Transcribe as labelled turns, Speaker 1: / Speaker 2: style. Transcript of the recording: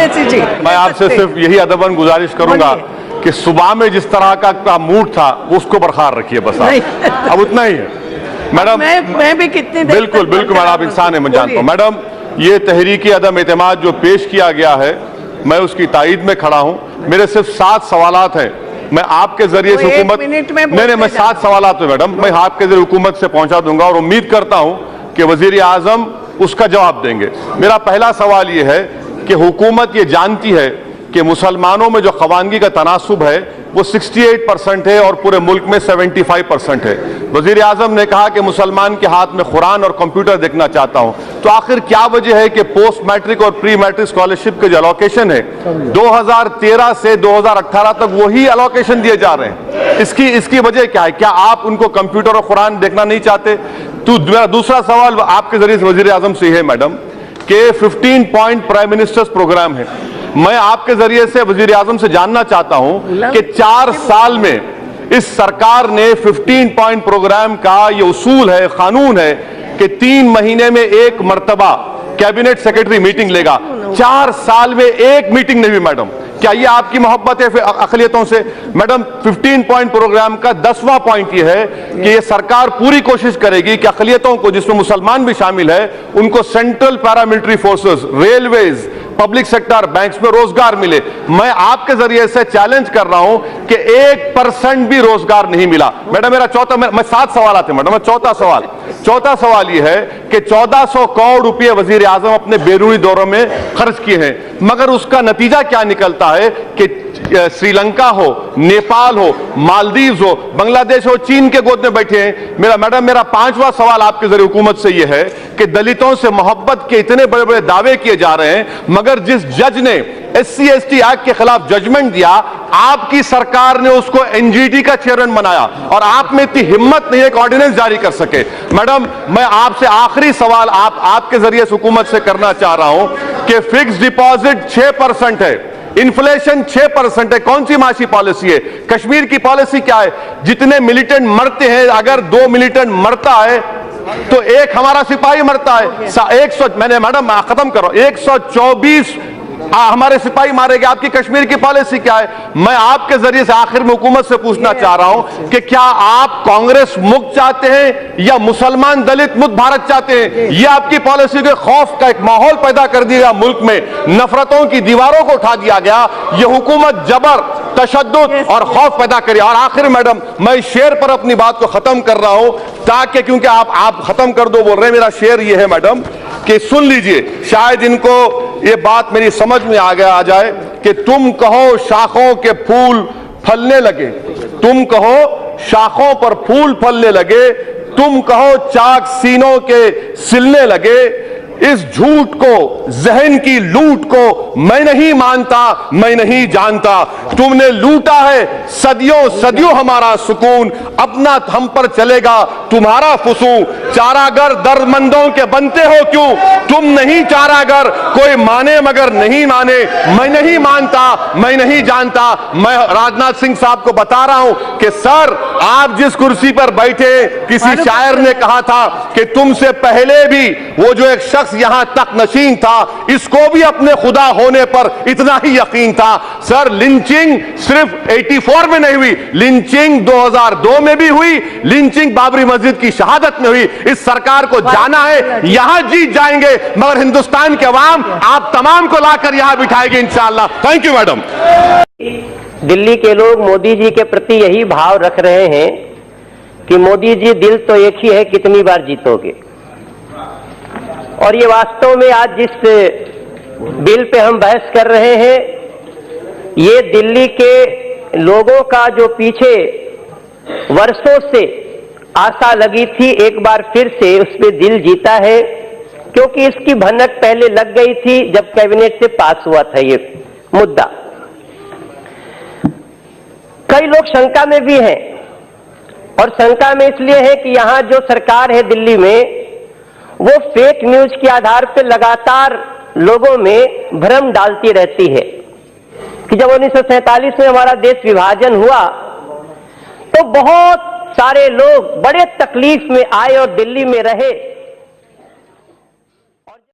Speaker 1: मैं आपसे सिर्फ यही अदबन गुजारिश करूंगा कि सुबह में जिस तरह का मूड था उसको बरकरार रखिए बस आप। अब उतना ही है मैडम।
Speaker 2: मैं भी कितनी देर
Speaker 1: बिल्कुल बिल्कुल मैडम, आप इंसान है, मैं जानता हूँ मैडम। ये तहरीकी अदम एतमाद जो पेश किया गया है, मैं उसकी तायद में खड़ा हूँ। मेरे सिर्फ 7 सवालात हैं, मैं आपके जरिए से हुकूमत नहीं, मैं 7 सवालात हैं मैडम, मैं आपके जरिए हुकूमत से पहुंचा दूंगा और उम्मीद करता हूं कि वजीर आजम उसका जवाब देंगे। मेरा पहला सवाल यह है कि हुकूमत ये जानती है कि मुसलमानों में जो खवानगी का तनासुब है वो 68% है और पूरे मुल्क में 75% है। वजीर आजम ने कहा कि मुसलमान के हाथ में कुरान और कंप्यूटर देखना चाहता हूं, तो आखिर क्या वजह है कि पोस्ट मैट्रिक और प्री मैट्रिक स्कॉलरशिप के जो अलोकेशन है 2013 से 2018 तक वही अलोकेशन दिए जा रहे हैं? इसकी वजह क्या है? क्या आप उनको कंप्यूटर और कुरान देखना नहीं चाहते? तो मेरा दूसरा सवाल आपके जरिए से वजीर आजम से है मैडम कि 15 पॉइंट प्राइम मिनिस्टर्स प्रोग्राम है। मैं आपके जरिए से वजीर आजम से जानना चाहता हूं कि 4 साल में इस सरकार ने 15 पॉइंट प्रोग्राम का ये उसूल है, कानून है कि 3 महीने में एक मर्तबा कैबिनेट सेक्रेटरी मीटिंग लेगा। 4 साल में एक मीटिंग नहीं हुई मैडम। क्या ये आपकी मोहब्बत है अक़लियतों से? मैडम 15 पॉइंट प्रोग्राम का 10वां पॉइंट ये है कि ये सरकार पूरी कोशिश करेगी कि अक़लियतों को, जिसमें मुसलमान भी शामिल है, उनको central paramilitary forces, railways, public sector, banks में रोजगार मिले। मैं आपके जरिए से चैलेंज कर रहा हूं कि 1% भी रोजगार नहीं मिला। मैडम मेरा मैं 7 सवाल आते हैं मैडम। मैं चौथा सवाल यह है कि 1400 करोड़ रुपए वजीर आजम अपने बैरूनी दौरों में खर्च किए हैं, मगर उसका नतीजा क्या निकलता है कि श्रीलंका हो, नेपाल हो, मालदीव्स हो, बांग्लादेश हो, चीन के गोद में बैठे हैं। मेरा 5वां सवाल आपके जरिए हुकूमत से यह है कि दलितों से मोहब्बत के इतने बड़े बड़े दावे किए जा रहे हैं, मगर जिस जज ने SC ST एक्ट के खिलाफ जजमेंट दिया, आपकी सरकार ने उसको NGT का चेयरमैन बनाया और आप में इतनी हिम्मत नहीं है कि ऑर्डिनेंस जारी कर सके। मैडम मैं आपसे आखिरी सवाल आपके जरिए से हुकूमत से करना चाह रहा हूं कि फिक्स डिपॉजिट 6% है, इन्फ्लेशन 6% है, कौन सी माशी पॉलिसी है? कश्मीर की पॉलिसी क्या है? जितने मिलिटेंट मरते हैं, अगर 2 मिलिटेंट मरता है तो एक हमारा सिपाही मरता है। मैंने मैडम खत्म करो, 124 हमारे सिपाही मारे गए। आपकी कश्मीर की पॉलिसी क्या है? मैं आपके जरिए से आखिर में हुकूमत से पूछना चाह रहा हूं कि क्या आप कांग्रेस मुक्त चाहते हैं या मुसलमान दलित मुक्त भारत चाहते हैं? यह आपकी पॉलिसी के खौफ का एक माहौल पैदा कर दिया, मुल्क में नफरतों की दीवारों को उठा दिया गया। यह हुकूमत जबर, तशद्दुद और खौफ पैदा करी। और आखिर मैडम मैं शेर पर अपनी बात को खत्म कर रहा हूं, ताकि क्योंकि आप खत्म कर दो बोल रहे हैं, मेरा शेर यह है मैडम कि सुन लीजिए, शायद इनको ये बात मेरी समझ में आ जाए कि तुम कहो शाखों के फूल फलने लगे, तुम कहो शाखों पर फूल फलने लगे, तुम कहो चाक सीनों के सिलने लगे। इस झूठ को, जहन की लूट को मैं नहीं मानता, मैं नहीं जानता। तुमने लूटा है सदियों सदियों हमारा सुकून, अपना हम पर चलेगा तुम्हारा फुसूं। चारागर दर्दमंदों के बनते हो क्यों? तुम नहीं चारागर, कोई माने मगर नहीं माने। मैं नहीं मानता, मैं नहीं जानता। मैं राजनाथ सिंह साहब को बता रहा हूं कि सर, आप जिस कुर्सी पर बैठे, किसी शायर ने कहा था कि तुमसे पहले भी वो जो एक शख्स यहां तक नशीन था, इसको भी अपने खुदा होने पर इतना ही यकीन था। सर, लिंचिंग सिर्फ 84 में नहीं हुई, लिंचिंग 2002 में भी हुई, लिंचिंग बाबरी मस्जिद की शहादत में हुई। इस सरकार को जाना है, यहां जीत जाएंगे, मगर हिंदुस्तान के अवाम आप तमाम को लाकर यहां बिठाएगी इंशाअल्लाह। Thank you madam.
Speaker 3: दिल्ली के लोग मोदी जी के प्रति यही भाव रख रहे हैं कि मोदी जी, दिल तो एक ही है, कितनी बार जीतोगे? और ये वास्तव में आज जिस बिल पे हम बहस कर रहे हैं, ये दिल्ली के लोगों का जो पीछे वर्षों से आशा लगी थी, एक बार फिर से उस पे दिल जीता है, क्योंकि इसकी भनक पहले लग गई थी जब कैबिनेट से पास हुआ था ये मुद्दा। कई लोग शंका में भी हैं, और शंका में इसलिए है कि यहां जो सरकार है दिल्ली में, वो फेक न्यूज के आधार पर लगातार लोगों में भ्रम डालती रहती है कि जब 1947 में हमारा देश विभाजन हुआ तो बहुत सारे लोग बड़े तकलीफ में आए और दिल्ली में रहे,